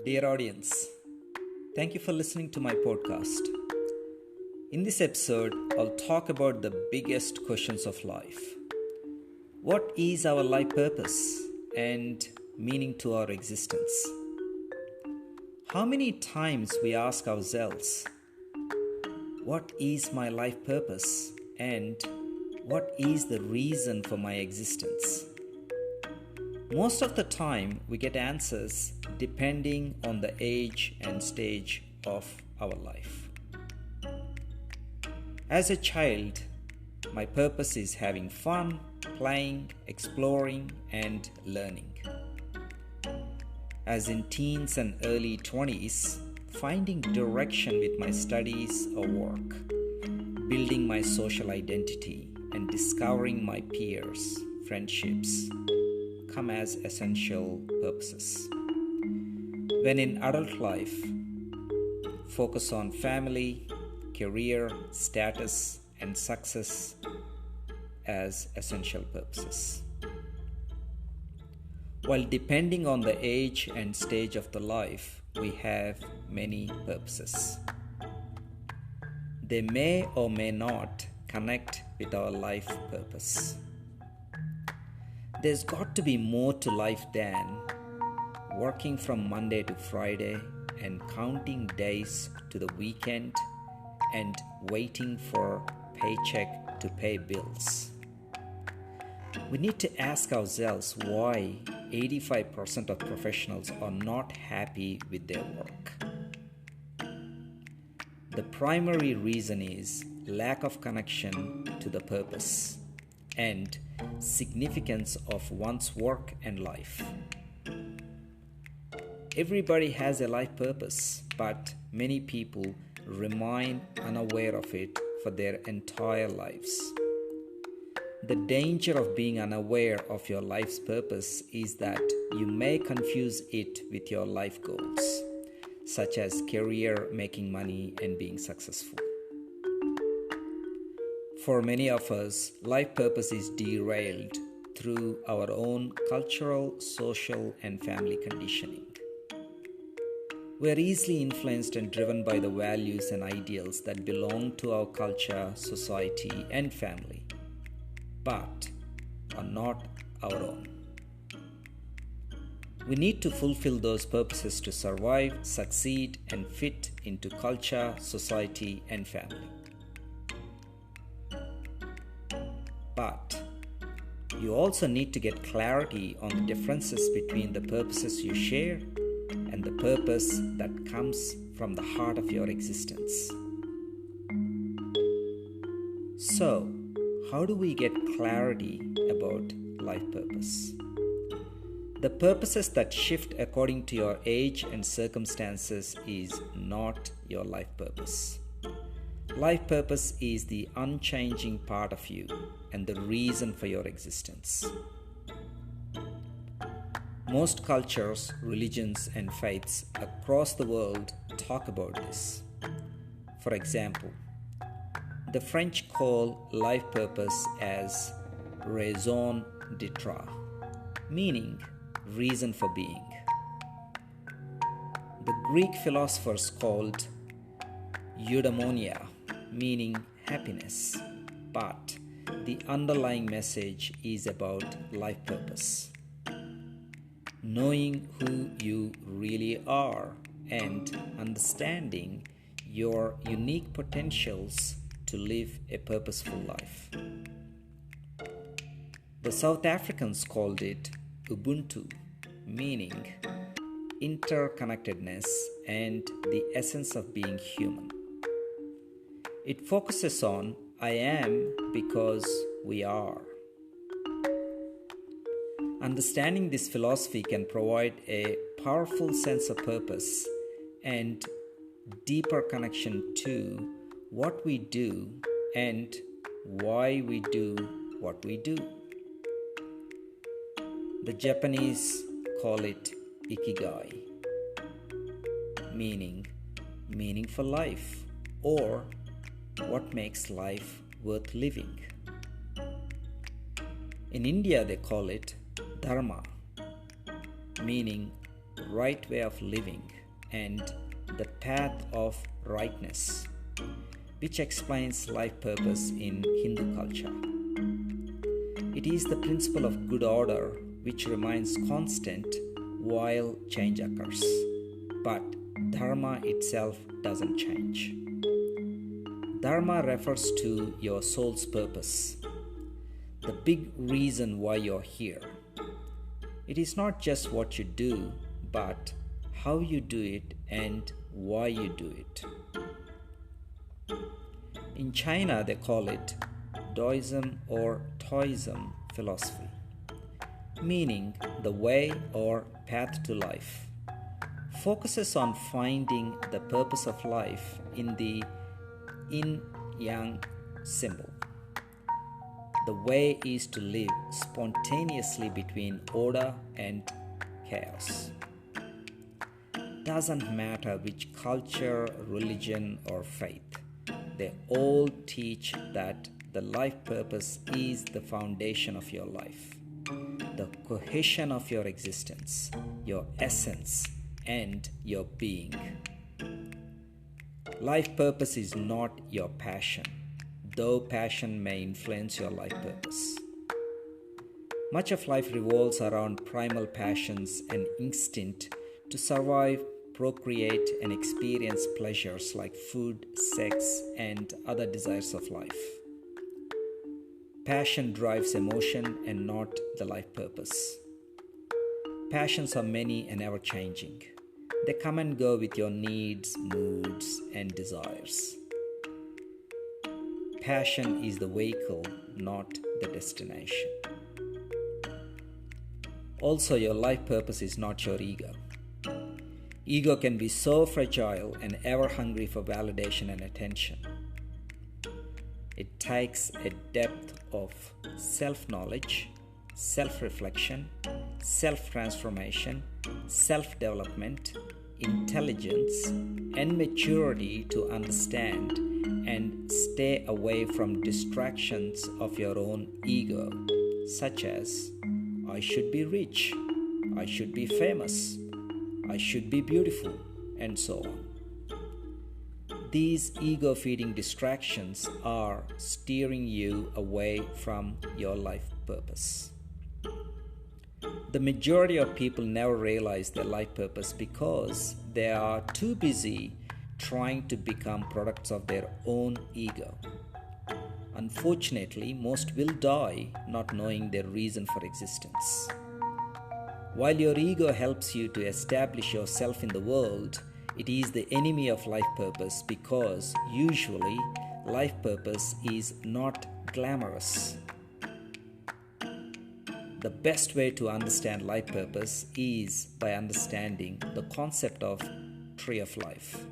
Dear audience, thank you for listening to my podcast. In this episode, I'll talk about the biggest questions of life. What is our life purpose and meaning to our existence? How many times we ask ourselves, what is my life purpose and what is the reason for my existence? Most of the time, we get answers depending on the age and stage of our life. As a child, my purpose is having fun, playing, exploring, and learning. As in teens and early 20s, finding direction with my studies or work, building my social identity, and discovering my peers, friendships, come as essential purposes. When in adult life, focus on family, career, status, and success as essential purposes. While depending on the age and stage of the life, we have many purposes. They may or may not connect with our life purpose. There's got to be more to life than working from Monday to Friday and counting days to the weekend and waiting for paycheck to pay bills. We need to ask ourselves why 85% of professionals are not happy with their work. The primary reason is lack of connection to the purpose and significance of one's work and life. Everybody has a life purpose, but many people remain unaware of it for their entire lives. The danger of being unaware of your life's purpose is that you may confuse it with your life goals, such as career, making money, and being successful. For many of us, life purpose is derailed through our own cultural, social, and family conditioning. We are easily influenced and driven by the values and ideals that belong to our culture, society, and family, but are not our own. We need to fulfill those purposes to survive, succeed, and fit into culture, society, and family. But you also need to get clarity on the differences between the purposes you share and the purpose that comes from the heart of your existence. So, how do we get clarity about life purpose? The purposes that shift according to your age and circumstances is not your life purpose. Life purpose is the unchanging part of you and the reason for your existence. Most cultures, religions, and faiths across the world talk about this. For example, the French call life purpose as raison d'être, meaning reason for being. The Greek philosophers called eudaimonia, meaning happiness, but the underlying message is about life purpose. Knowing who you really are and understanding your unique potentials to live a purposeful life. The South Africans called it Ubuntu, meaning interconnectedness and the essence of being human. It focuses on I am because we are. Understanding this philosophy can provide a powerful sense of purpose and deeper connection to what we do and why we do what we do. The Japanese call it ikigai, meaning meaning for life or what makes life worth living. In India, they call it dharma, meaning right way of living, and the path of rightness, which explains life purpose in Hindu culture. It is the principle of good order which remains constant while change occurs, but dharma itself doesn't change. Dharma refers to your soul's purpose, the big reason why you're here. It is not just what you do, but how you do it and why you do it. In China, they call it Daoism or Taoism philosophy, meaning the way or path to life. Focuses on finding the purpose of life in the yin-yang symbol. The way is to live spontaneously between order and chaos. Doesn't matter which culture, religion, or faith, they all teach that the life purpose is the foundation of your life, the cohesion of your existence, your essence, and your being. Life purpose is not your passion, though passion may influence your life purpose. Much of life revolves around primal passions and instinct to survive, procreate, and experience pleasures like food, sex, and other desires of life. Passion drives emotion and not the life purpose. Passions are many and ever changing. They come and go with your needs, moods, and desires. Passion is the vehicle, not the destination. Also, your life purpose is not your ego. Ego can be so fragile and ever hungry for validation and attention. It takes a depth of self-knowledge, self-reflection, self-transformation, self-development, intelligence, and maturity to understand and stay away from distractions of your own ego, such as, I should be rich, I should be famous, I should be beautiful, and so on. These ego-feeding distractions are steering you away from your life purpose. The majority of people never realize their life purpose because they are too busy trying to become products of their own ego. Unfortunately, most will die not knowing their reason for existence. While your ego helps you to establish yourself in the world, it is the enemy of life purpose because usually life purpose is not glamorous. The best way to understand life purpose is by understanding the concept of tree of life.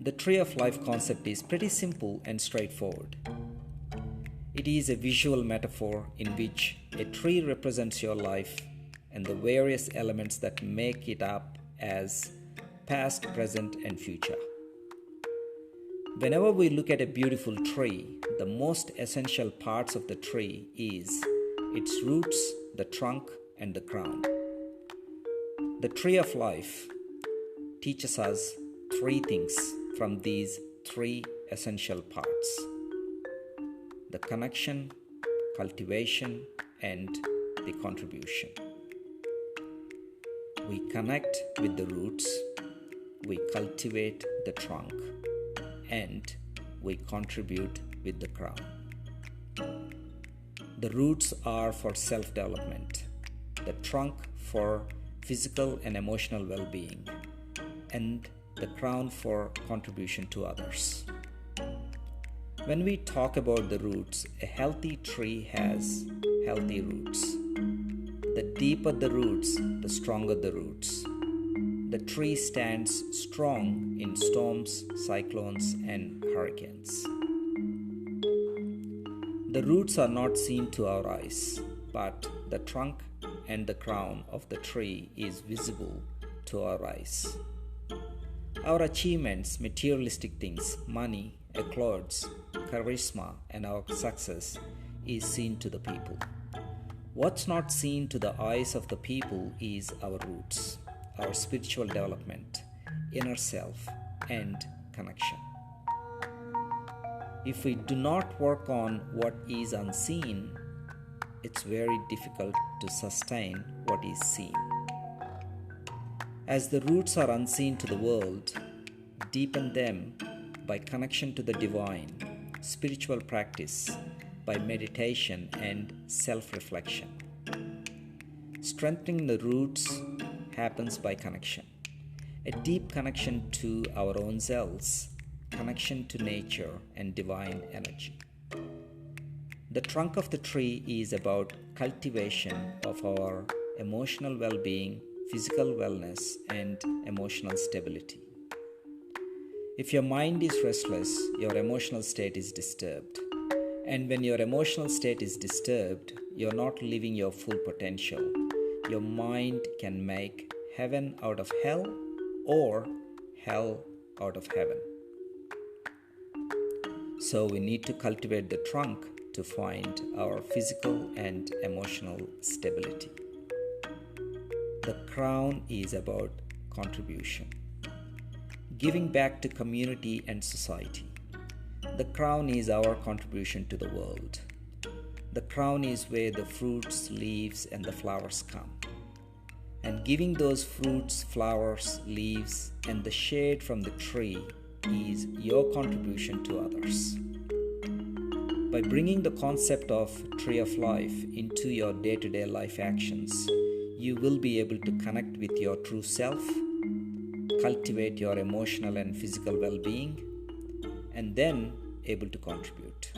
The tree of life concept is pretty simple and straightforward. It is a visual metaphor in which a tree represents your life and the various elements that make it up as past, present, and future. Whenever we look at a beautiful tree, the most essential parts of the tree is its roots, the trunk, and the crown. The tree of life teaches us three things from these three essential parts: the connection, cultivation, and the contribution. We connect with the roots, we cultivate the trunk, and we contribute with the crown. The roots are for self-development, the trunk for physical and emotional well-being, and the crown for contribution to others. When we talk about the roots, a healthy tree has healthy roots. The deeper the roots, the stronger the roots. The tree stands strong in storms, cyclones, and hurricanes. The roots are not seen to our eyes, but the trunk and the crown of the tree is visible to our eyes. Our achievements, materialistic things, money, clothes, charisma, and our success is seen to the people. What's not seen to the eyes of the people is our roots, our spiritual development, inner self, and connection. If we do not work on what is unseen, it's very difficult to sustain what is seen. As the roots are unseen to the world, deepen them by connection to the divine, spiritual practice, by meditation and self-reflection. Strengthening the roots happens by connection. A deep connection to our own selves, connection to nature and divine energy. The trunk of the tree is about cultivation of our emotional well-being, physical wellness, and emotional stability. If your mind is restless, your emotional state is disturbed. And when your emotional state is disturbed, you're not living your full potential. Your mind can make heaven out of hell or hell out of heaven. So we need to cultivate the trunk to find our physical and emotional stability. The crown is about contribution, giving back to community and society. The crown is our contribution to the world. The crown is where the fruits, leaves, and the flowers come. And giving those fruits, flowers, leaves, and the shade from the tree is your contribution to others. By bringing the concept of tree of life into your day-to-day life actions, you will be able to connect with your true self, cultivate your emotional and physical well-being, and then able to contribute.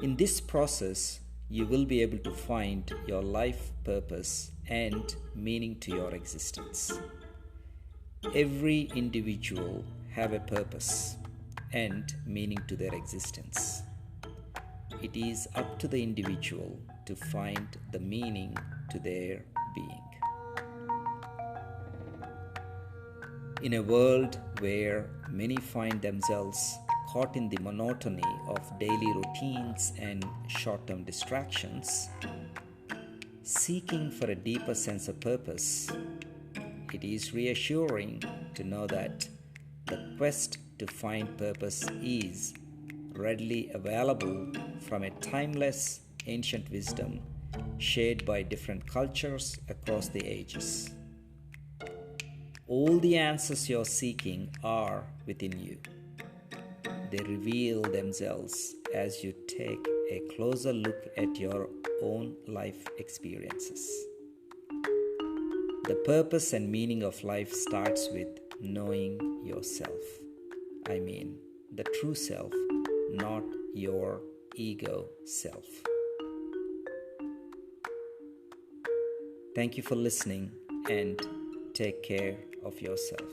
In this process, you will be able to find your life purpose and meaning to your existence. Every individual have a purpose and meaning to their existence. It is up to the individual to find the meaning to their being. In a world where many find themselves caught in the monotony of daily routines and short-term distractions, seeking for a deeper sense of purpose, it is reassuring to know that the quest to find purpose is readily available from a timeless ancient wisdom shared by different cultures across the ages. All the answers you're seeking are within you. They reveal themselves as you take a closer look at your own life experiences. The purpose and meaning of life starts with knowing yourself. I mean, the true self, not your ego self. Thank you for listening and take care of yourself.